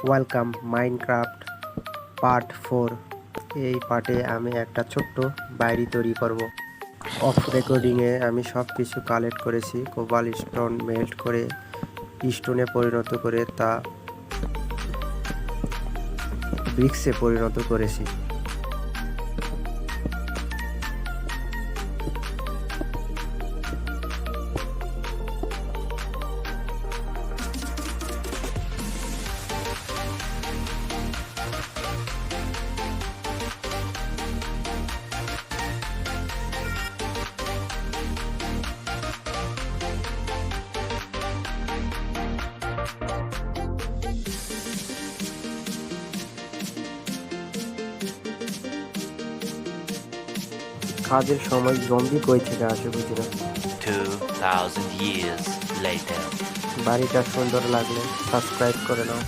Welcome Minecraft part 4। এই পার্টে আমি একটা ছোট্ট বাড়ি তৈরি করব। অফ রেকর্ডিংয়ে আমি সব কিছু কালেক্ট করেছি, কোবাল স্টোন মেল্ট করে স্টোনে পরিণত করে তা ব্রিক্সে পরিণত করেছি। কাজের সময় জম্বি কই থেকে আসে বুঝি না। 2000 years later. বাড়িটা সুন্দর লাগলে সাবস্ক্রাইব করে নাও।